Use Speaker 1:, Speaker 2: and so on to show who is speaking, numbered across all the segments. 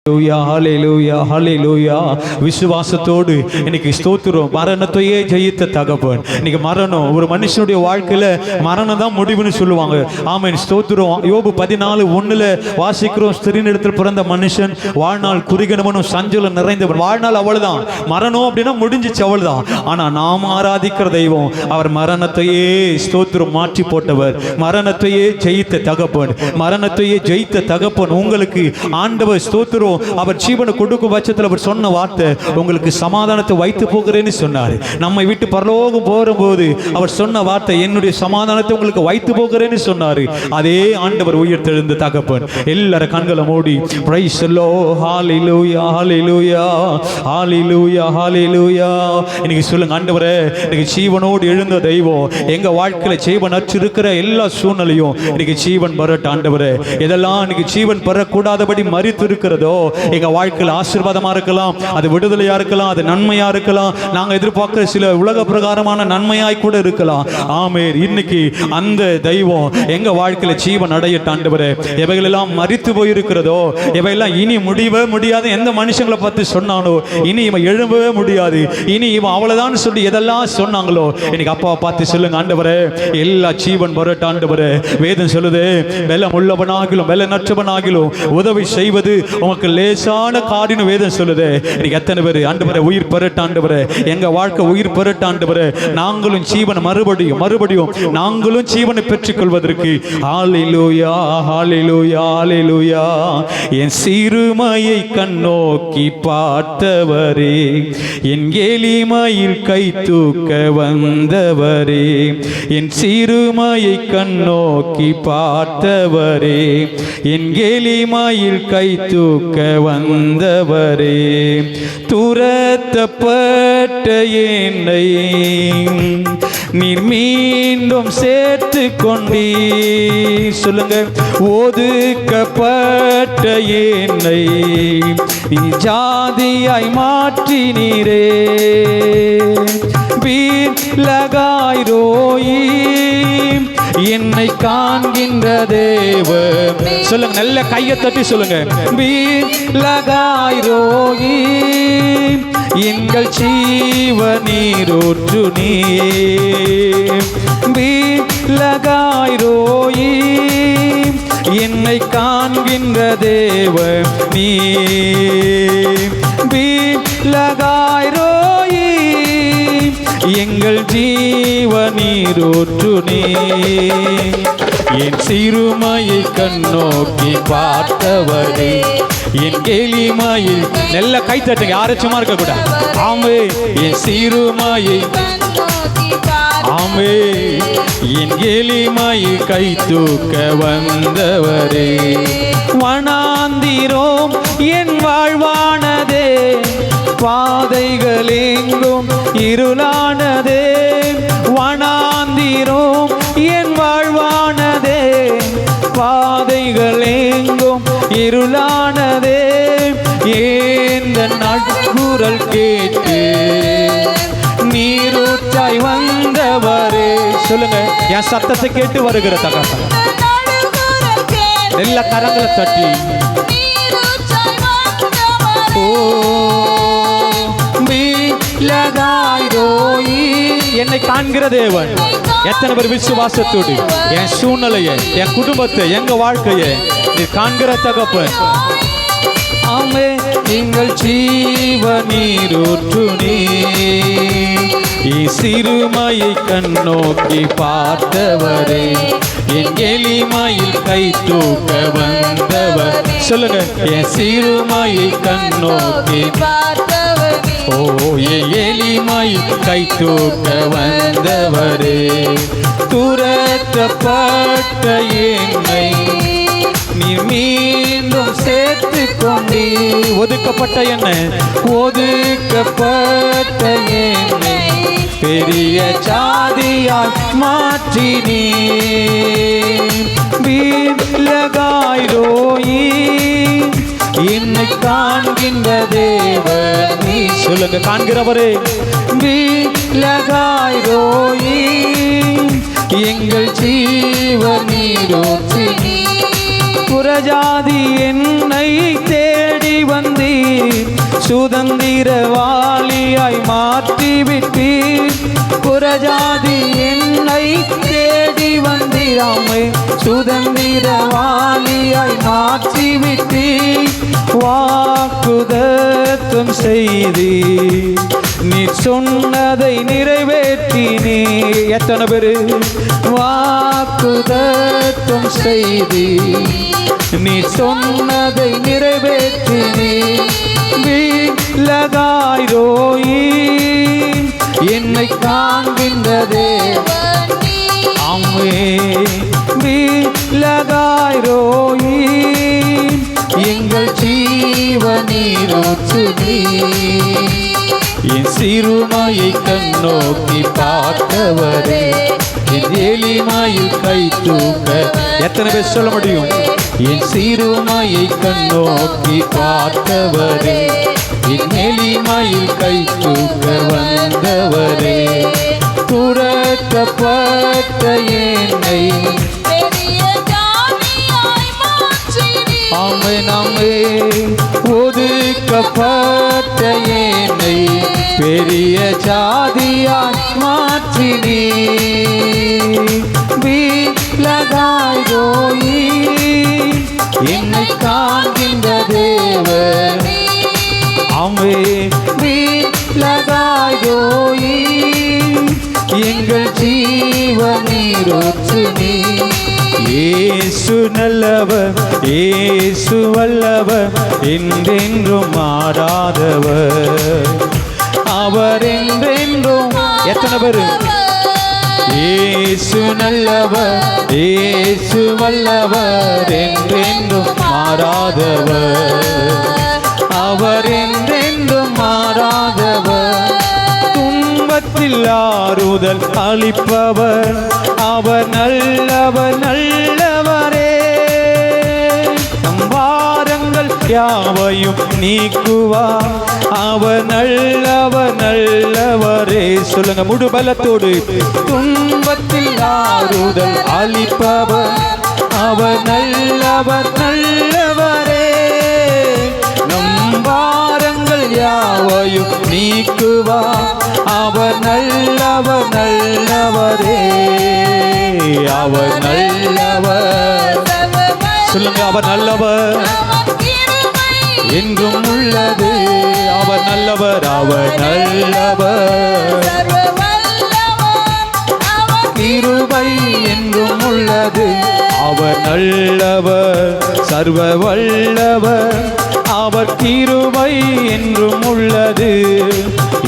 Speaker 1: ஹல்லேலூயா ஹல்லேலூயா. விசுவாசத்தோடு இன்னைக்கு ஸ்தோத்திரம். மரணத்தையே ஜெயித்த தகப்பன். இன்னைக்கு மரணம் ஒரு மனுஷனுடைய வாழ்க்கையில மரணம் தான் முடிவுன்னு சொல்லுவாங்க. ஆமென் ஸ்தோத்திரம். யோபு 14:1 வாசிக்கிறோம். ஸ்திரீனிடத்தில் பிறந்த மனுஷன் வாழ்நாள் குறுகினவனும் சஞ்சலம் நிறைந்தவன். வாழ்நாள் அவ்வளவுதான். மரணம் அப்படின்னா முடிஞ்சிச்சு, அவ்வளவுதான். ஆனா நாம் ஆராதிக்கிற தெய்வம் அவர் மரணத்தையே ஸ்தோத்திரம் மாற்றி போட்டவர். மரணத்தையே ஜெயித்த தகப்பன். மரணத்தையே ஜெயித்த தகப்பன். உங்களுக்கு ஆண்டவர் ஸ்தோத்திரம் அவர் ஜீவனை கொடுக்கும் பட்சத்தில் அவர் சொன்ன வார்த்தை, உங்களுக்கு சமாதானத்தை வைத்து போகிறேன்னு சொன்னார். நம்மை விட்டு பரலோகம் போகும்போது அவர் சொன்ன வார்த்தை, என்னுடைய சமாதானத்தை உங்களுக்கு வைத்து போகிறேன்னு சொன்னார். அதே ஆண்டவர் உயிர்த்தெழுந்த தகப்பன். எல்லார கண்களை மூடி பிரைஸ் தி லார்ட். ஹல்லேலூயா ஹல்லேலூயா ஹல்லேலூயா ஹல்லேலூயா. இன்னைக்கு சொல்லுங்க, ஆண்டவரே இன்னைக்கு ஜீவனோடு எழுந்த தெய்வம் எங்க வாழ்க்கையில ஜீவன் அற்றிருக்கிற எல்லா சூழ்நிலையும் இன்னைக்கு ஜீவன் பெறட்டும். ஆண்டவரே எதெல்லாம் இன்னைக்கு ஜீவன் பெறக்கூடாதபடி மரித்து இருக்கிறதோ எங்க வாழ்க்கையில் ஆசீர்வாதமா இருக்கலாம், அது விடுதலையா இருக்கலாம், அது நன்மையா இருக்கலாம், நாங்க எதிர்பார்க்கிற சில உலக பிரகாரமான நன்மையாய் கூட இருக்கலாம். ஆமென். இன்னைக்கு அந்த தெய்வம் எங்க வாழ்க்கையில ஜீவன் அடையட்டும். ஆண்டவரே எவைகள் எல்லாம் மரித்து போயிருக்கிறதோ, எவையெல்லாம் இனி முடியவே முடியாது, எந்த மனுஷங்களை பார்த்து சொன்னானோ இனி இவன் எழும்பவே முடியாது, இனி இவன் அவ்வளவுதான் சொல்லி எதெல்லாம் சொன்னாங்களோ இன்னைக்கு அப்பாவை பார்த்து சொல்லுங்க, ஆண்டவரே எல்லா ஜீவன் வரட்டும். ஆண்டவரே வேதம் சொல்லுது, வெள்ளம் உள்ளவனாகிலும் வெள்ள நற்றவனாகிலும் உதவி செய்வது உமக்கு லேசான காரியம் வேதம் சொல்லுது. இன்னைக்கு எத்தனை பேர் ஆண்டவரே உயிர் பெறட்டும். ஆண்டவரே எங்க வாழ்க்கை உயிர் பெறட்டும். ஆண்டவரே நாங்களும் ஜீவன் மறுபடியும் நாங்களும் ஜீவனை பெற்றுக் கொள்வதற்கு ஹல்லேலூயா ஹல்லேலூயா ஹல்லேலூயா. என் சிறுமையை கண்ணோக்கி பார்த்தவரே, என் எளிமையில் கை தூக்க வந்தவரே, என் சிறுமையை கண்ணோக்கி பார்த்தவரே, என் எளிமையில் கை தூக்க வந்தவரே, துரத்தப்பட்ட என்னை நீர் மீண்டும் சேர்த்து கொண்டீ. சொல்லுங்க, ஒதுக்கப்பட்ட என்னை ஜாதியாய் மாற்றினீரே, வீலகாய் ரோயி என்னை காண்கின்ற தேவ. சொல்லுங்க, நல்ல கையை தட்டி சொல்லுங்க, வீலகாய் ரோயி எங்கள் ஜீவ நீரூற்று நீ, வீலகாய் ரோயி என்னை காண்கின்ற தேவ நீ, வீலகாய் ரோயி எங்கள் ஜீவ நீரூற்று நீ. என் சிறுமையை கண்ணோக்கி பார்த்தவரே, என் எளிமையில் நல்ல கை தட்டுங்க, யாரும் சும்மா இருக்க கூட. ஆமே என் சிறுமையை, ஆமே என் எளிமையில் கை தூக்க வந்தவரே, வனாந்திரோம் என் வாழ்வானதே, பாதைகள் எங்கும் இருளானதே, வனாந்திரோம் என் வாழ்வானதே, பாதைகள் எங்கும் இருளானதே, ஏந்த நட்குரல் கேட்டு நீரூற்றாய் வந்தவரே. சொல்லுங்க, என் சத்தத்தை கேட்டு வருகிற தகப்பன். எல்லா கரங்களை தட்டி என்னை காண்கிற தேவன். எத்தனை பேர் விசுவாசத்தோடு என் சூழ்நிலையை, என் குடும்பத்தை, எங்க வாழ்க்கையை நீ காண்கிற தகப்பன். ஆமே எங்கள் ஜீவ நீரூற்று நீ, சிறுமையை கண்ணோக்கி பார்த்தவரே, என் எளிமையில் கை தூக்க வந்தவர். சொல்லுங்க, என் சிறுமையை கண்ணோக்கி பார்த்தவரே, ஓ என் எளிமையில் கை தூக்க வந்தவரே, துரத்தப்பட்ட என்னை நீ மீண்டும் சேர்த்து கொண்டீ. ஒதுக்கப்பட்ட என்னை, ஒதுக்கப்பட்ட என்னை பெரிய ஜாதியாய் மாற்றினீ, வீலகாய் ரோயி என்னை காண்கின்ற தேவன் நீ. சொல்லுங்க, காண்கிறவரே, வீலகாய் ரோயி எங்கள் ஜீவ நீரூற்று நீ. புறஜாதி என்னை தேடி வந்த சுதந்திரவாளியாய் மாற்றிவிட்டீர். புறஜாதி என்னை தேடி வந்திராமை சுதந்திரவாளியாய் மாற்றிவிட்டீர். வாக்குதத்தம் செய்தி நீ சொன்னதை நிறைவேற்றினே. எத்தனை பேரு வாக்குதத்தம் செய்தி நீ சொன்னதை நிறைவேற்றினே. விலகாயிரோயி என்னை காண்கின்றதே அம்மே. விலகாயிரோயி எங்கள் ஜீவநீரூற்று நீ. என் சிறுமையை கண்ணோக்கி பார்த்தவரே என் எளிமையில் கை தூக்க. எத்தனை பேர் சொல்ல முடியும்? என் சிறுமையை கண்ணோக்கி பார்த்தவரே என் எளிமையில் கை தூக்க வந்தவரே. துரத்தப்பட்ட என்னை ஆமை நாமே ஒதுக்கப்பட்ட என்னை பெரிய ஜாதியாய் மாற்றினீ. விலகாயோயி என்னை காண்கின்ற தேவன் ஆமே. விலகாயோயி எங்கள் ஜீவநீரூற்று நீ. இயேசு நல்லவர், இயேசு வல்லவர், என்றென்றும் மாறாதவர் அவர் என்றென்றும். எத்தனை பேரு? இயேசு நல்லவர், இயேசு வல்லவர், என்றென்றும் மாறாதவர் அவர் என்றென்றும் மாறாதவர். துன்பத்தில் ஆறுதல் அளிப்பவர் அவர் நல்லவர் நல்லவரே. நம் பாரங்கள் யாவையும் நீக்குவார் அவர் நல்லவர் நல்லவரே. சொல்லுங்க முழு பலத்தோடு. துன்பத்தில் ஆறுதல் அளிப்பவர் அவர் நல்லவர் நல்லவரே. நம் பாரங்கள் யாவையும் நீக்குவார் அவர் நல்லவர் நல்லவரே. அவர் நல்லவர். சொல்லுங்க அவர் நல்லவர் என்றும் உள்ளது. அவர் நல்லவர், அவர் நல்லவர். கிருபை என்றும் உள்ளது. அவர் நல்லவர், சர்வ வல்லவர். அவர் கிருபை என்றும் உள்ளது.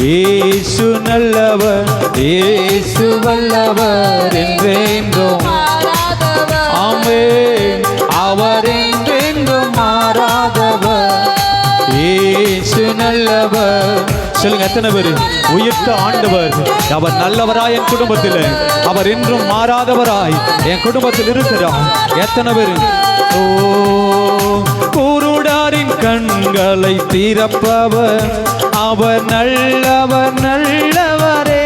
Speaker 1: இயேசு நல்லவர், இயேசு வல்லவர், என்றென்றும் ஆமென். அவர் என்றென்றும் மாறாதவர். இயேசு நல்லவர். சொல்லுங்க எத்தனை பேரு? உயிர்த்த ஆண்டவர் அவர் நல்லவராய் என் குடும்பத்தில், அவர் என்றும் மாறாதவராய் என் குடும்பத்தில் இருக்கிறார். எத்தனை பேரு? ஓ குருடாரின் கண்களை திறப்பவர் அவர் நல்லவர் நல்லவரே.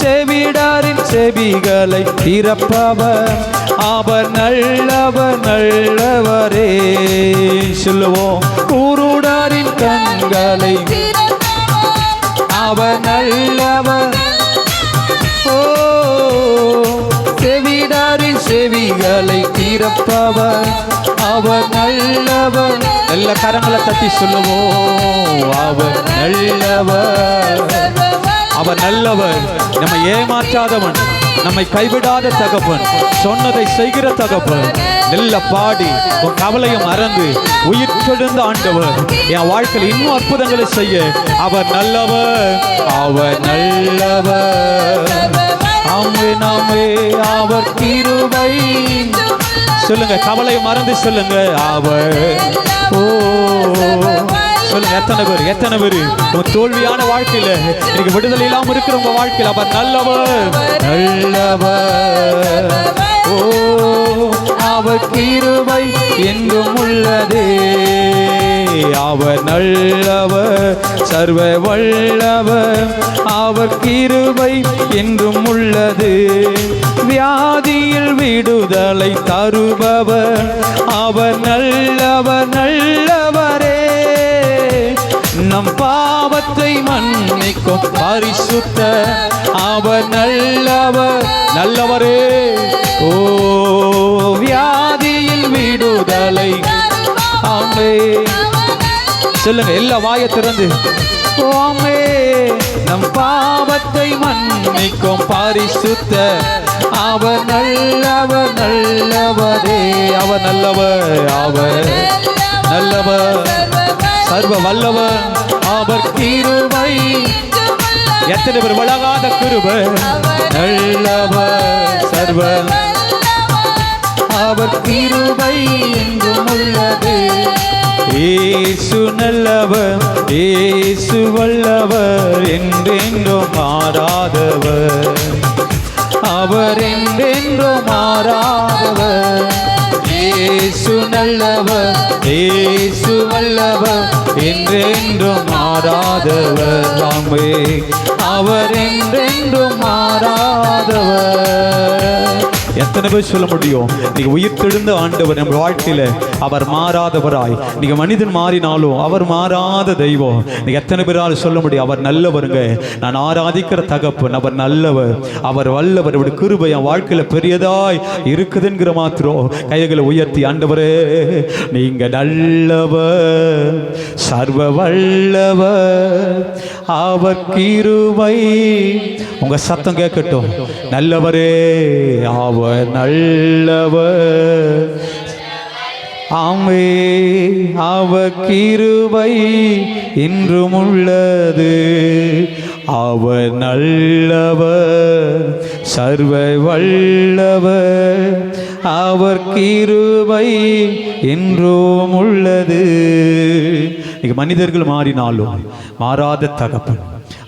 Speaker 1: செவிடாரின் செவிகளை திறப்பவர் அவர் நல்லவர் நல்லவரே. சொல்லுவோம். குருடாரின் கண்களை அவர் நல்லவர். ஓ செவிடாரின் செவிகளை திறப்பவர் அவர் நல்லவர். எல்லா கரங்களை தட்டி சொல்லுவோம். அவர் நல்லவர், அவர் நல்லவர். நம்மை ஏமாற்றாதவன், நம்மை கைவிடாத தகப்பன், சொன்னதை செய்கிற தகப்பன். நல்ல பாடி உன் கவலையை மறந்து உயிர் தெழுந்த ஆண்டவர் என் வாழ்க்கையில் இன்னும் அற்புதங்களை செய்ய அவர் நல்லவர், அவர் நல்லவர். ஆமே நாமே அவர் கிருபை. சொல்லுங்க கவலையை மறந்து சொல்லுங்க அவர். ஓ சொல்லுங்க எத்தனை பேர், எத்தனை பேர் உங்க தோல்வியான வாழ்க்கையில இன்னைக்கு விடுதலை இல்லாம இருக்கிற உங்க வாழ்க்கையில் அவர் நல்லவர் நல்லவர். ஓ அவர் கிருபை என்றும் உள்ளதே. அவர் நல்லவர், சர்வ வல்லவர். அவர் கிருபை என்றும் உள்ளது. வியாதியில் விடுதலை தருபவர் அவர் நல்லவர் நல்லவரே. நம் பாவத்தை மன்னிக்கும் பரிசுத்த அவர் நல்லவர். நல்லவரே, ஓ வியாதியில் விடுதலை. ஆமே சொல்லுங்க எல்லா வாயை திறந்து. ஆமே நம் பாவத்தை மன்னிக்கும் பரிசுத்த அவர் நல்லவர். நல்லவரே, அவர் நல்லவர், அவர் நல்லவர், சர்வ வல்லவர். அவர் கிருபை, எத்தனை பேர் வழங்காத கிருபை. நல்லவர், சர்வ அவர் கிருபை என்றும் உள்ளது. இயேசு நல்லவர், இயேசு வல்லவர், என்றென்றும் மாறாதவர். அவர் என்றென்றும் மாறாதவர். இயேசு நல்லவர், இயேசு வல்லவர், என்றென்றும் மாறாதவர். ஆமே அவர் என்றென்றும் மாறாதவர். எத்தனை பேர் சொல்ல முடியும்? நீங்க உயிர்த்தெழுந்த ஆண்டவர் நம்ம வாழ்க்கையில அவர் மாறாதவராய். நீங்க மனிதன் மாறினாலும் அவர் மாறாத தெய்வம். நீங்க எத்தனை பேரால் சொல்ல முடியும்? அவர் நல்லவருங்க, நான் ஆராதிக்கிற தகப்பன், அவர் நல்லவர், அவர் வல்லவர், அவருடைய கிருபை என் வாழ்க்கையில பெரியதாய் இருக்குதுங்கிற மாத்திரம் கைகளை உயர்த்தி, ஆண்டவரே நீங்க நல்லவர், சர்வ வல்லவர், அவர் கிருபை. உங்க சத்தம் கேட்கட்டும். நல்லவரே, அவர் நல்லவர். ஆமே அவர் கிருபை இன்றும் உள்ளது. அவர் நல்லவர், சர்வ வல்லவர், அவர் கிருபை என்றும் உள்ளது. மனிதர்கள் மாறினாலும் மாறாத தகப்பன்,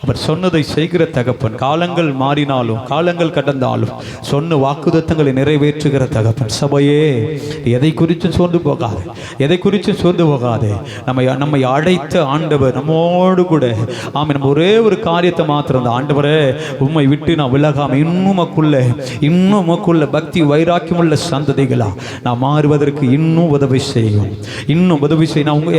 Speaker 1: அவர் சொன்னதை செய்கிற தகப்பன். காலங்கள் மாறினாலும் காலங்கள் கடந்தாலும் சொன்ன வாக்குத்தத்தங்களை நிறைவேற்றுகிற தகப்பன். சபையே, எதை குறித்தும் சோர்ந்து போகாது, எதை குறித்தும் சோர்ந்து போகாது. நம்மை அழைத்த ஆண்டவர் நம்மோடு கூட. ஆமாம், நம்ம ஒரே ஒரு காரியத்தை மாத்திரம் தான், ஆண்டவரே உம்மை விட்டு நான் விலகாம இன்னும் உமக்குள்ள பக்தி வைராக்கியம் உள்ள சந்ததிகளா நான் மாறுவதற்கு இன்னும் உதவி செய்யும், இன்னும் உதவி செய்யும்.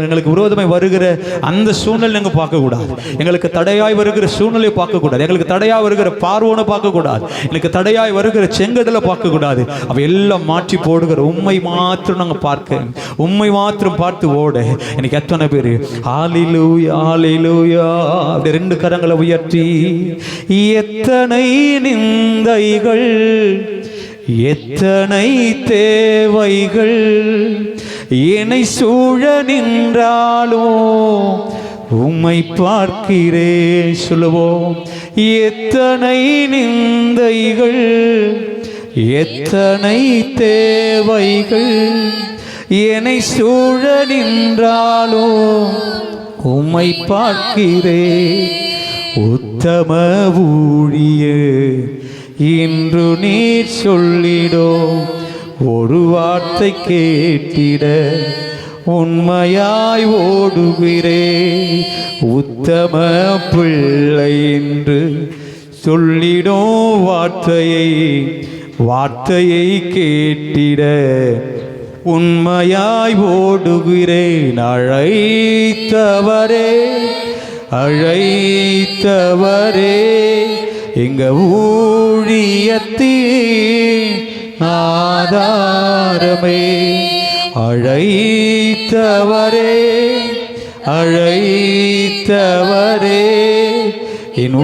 Speaker 1: எங்களுக்கு விரோதமாய் வருகிற அந்த சூழ்நிலை எங்க பார்க்கக்கூடாது. எங்களுக்கு தடையாய் வருகிற சூழ்நிலையை பார்க்கக்கூடாது. எங்களுக்கு தடையாய் வருகிற பார்வோனை பார்க்கக்கூடாது. எனக்கு தடையாய் வருகிற செங்கடலை பார்க்கக்கூடாது. அவை எல்லாம் மாற்றி போடுகிற உண்மை மாத்திரம் நாங்கள் பார்க்க, உண்மை மாத்திரம் பார்த்து ஓட. எனக்கு எத்தனை பேர் ஹல்லேலூயா ஹல்லேலூயா அப்படி ரெண்டு கரங்களை உயர்த்தி, எத்தனை நிந்தைகள், எத்தனை தேவைகள் என்னை சூழ நின்றாலும் உம்மை பார்க்கிறேன். சொல்லுவோம், எத்தனை நிந்தைகள், எத்தனை தேவைகள் என்னை சூழ நின்றாலும் உம்மை பார்க்கிறேன். உத்தம ஊழியர் இன்று நீர் சொல்லிடோ, ஒரு வார்த்தை கேட்டிட உண்மையாய் ஓடுகிறே. உத்தம பிள்ளை என்று சொல்லிடும் வார்த்தையை கேட்டிட உண்மையாய் ஓடுகிறேன். அழைத்தவரே எங்க ஊழியத்தின் ஆதாரமே. அழைத்தவரே என்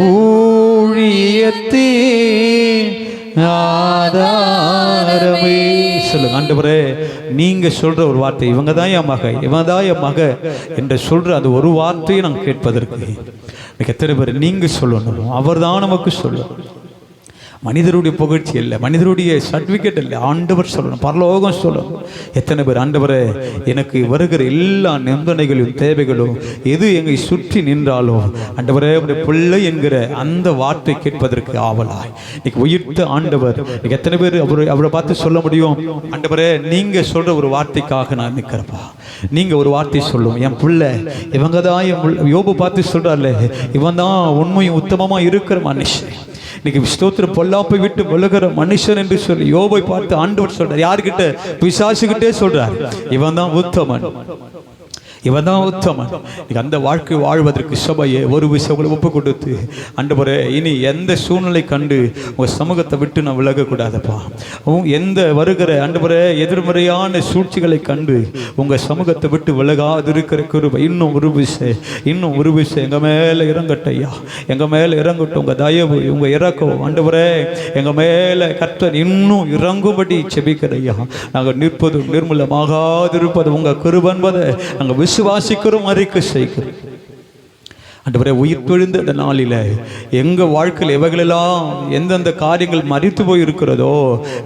Speaker 1: ஊழியத்தின் ஆதாரமே. சொல்லுங்க, ஆண்டவரே நீங்க சொல்ற ஒரு வார்த்தை, இவங்க தான் என் மக, இவன் தான் என் மக என்று சொல்ற அந்த ஒரு வார்த்தையை நாங்கள் கேட்பதற்கு எத்தனை பேர் நீங்க சொல்லணும், அவர் தான் நமக்கு சொல்லணும். மனிதருடைய புகழ்ச்சி இல்லை, மனிதருடைய சர்டிஃபிகேட் இல்லை, ஆண்டவர் சொல்லணும், பரலோகம் சொல்லணும். எத்தனை பேர் ஆண்டவரே எனக்கு வருகிற எல்லா நிபந்தனைகளும் தேவைகளும் எது எங்களை சுற்றி நின்றாலோ ஆண்டவரே உடைய பிள்ளை என்கிற அந்த வார்த்தை கேட்பதற்கு ஆவலாய் இன்னைக்கு உயிர்த்த ஆண்டவர். இன்னைக்கு எத்தனை பேர் அவரை பார்த்து சொல்ல முடியும், ஆண்டவரே நீங்க சொல்ற ஒரு வார்த்தைக்காக நான் நிற்கிறப்பா, நீங்க ஒரு வார்த்தை சொல்லும், என் பிள்ளை இவங்க தான். யோபு பார்த்து சொல்றாருல, இவன் தான் உண்மையும் உத்தமமா இருக்கிற மனுஷன். இன்னைக்கு ஸ்தோத்திரம், பொல்லாப்பை விட்டு விலகிற மனுஷன் என்று சொல்லி யோபை பார்த்து ஆண்டவர் சொல்றார். யாருக்கிட்ட? பிசாசுகிட்டே சொல்றார், இவன் தான் உத்தமன், இவன் தான் உத்தமன். அந்த வாழ்க்கை வாழ்வதற்கு சபையை ஒரு விஷயங்களை ஒப்பு கொடுத்து, ஆண்டவரே இனி எந்த சூழ்நிலை கண்டு உங்கள் சமூகத்தை விட்டு நான் விலகக்கூடாதப்பா. எந்த வருகிற ஆண்டவரே எதிர்மறையான சூழ்ச்சிகளை கண்டு உங்கள் சமூகத்தை விட்டு விலகாதிருக்கிற கிருபை இன்னும் ஒரு விஷயம் எங்கள் மேலே இறங்கட்டையா, எங்கள் மேலே இறங்கட்டும். உங்கள் தயவு, உங்கள் இறக்கம் ஆண்டவரே எங்கள் மேலே கர்த்தர் இன்னும் இறங்கும்படி செபிக்கிறையா. நாங்கள் நிற்பதும் நிர்மூலமாகாதிருப்பது உங்கள் கிருபை என்பதை நாங்கள் விசுவாசிக்கிறோம், அறிக்கை செய்கிறோம். ஆண்டவரே உயிர் தெழுந்த இந்த நாளில் எங்கள் வாழ்க்கையில் எவைகளெல்லாம் எந்தெந்த காரியங்கள் மறித்து போயிருக்கிறதோ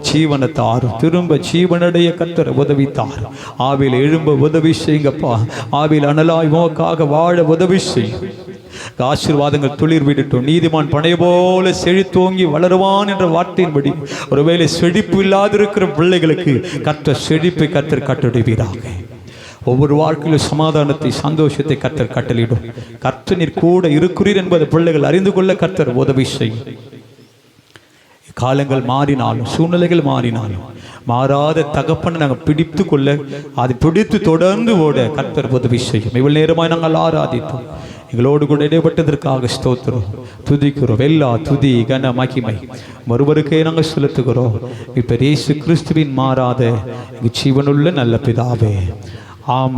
Speaker 1: ஜீவனை தாரும், திரும்ப ஜீவனுடைய கர்த்தரை உதவித்தார். ஆவியில் எழும்ப உதவி செய்யுங்கப்பா. ஆவியில் அனலாய் உமக்காக வாழ உதவி செய்யும். ஆசீர்வாதங்கள் துளிர் விடட்டும். நீதிமான் பனைய போல செழித்தோங்கி வளருவான் என்ற வார்த்தையின்படி ஒருவேளை செழிப்பு இல்லாதிருக்கிற பிள்ளைகளுக்கு கர்த்தர் செழிப்பை கர்த்தர் கட்டளையிடுவீராக. ஒவ்வொரு வாழ்க்கையிலும் சமாதானத்தை, சந்தோஷத்தை கர்த்தர் கட்டளையிடும். கர்த்தர் நீர் கூட இருக்கிறீர் என்பதை பிள்ளைகள் அறிந்து கொள்ள கர்த்தர் உதவி செய்யும். காலங்கள் மாறினாலும் சூழ்நிலைகள் மாறினாலும் மாறாத தகப்பனை நாங்கள் பிடித்து கொள்ள, அதை பிடித்து தொடர்ந்து ஓட கர்த்தர் உதவி செய்யும். இவ்வளவு நேரமாய் நாங்கள் ஆராதித்தோம். எங்களோடு கூட இடைப்பட்டதற்காக ஸ்தோத்திரம், துதிக்கிறோம். எல்லா துதி கன மகிமை ஒருவருக்கே நாங்கள் செலுத்துகிறோம். இப்ப இயேசு கிறிஸ்துவின் மாறாத ஜீவனுள்ள நல்ல பிதாவே, ஆமென்.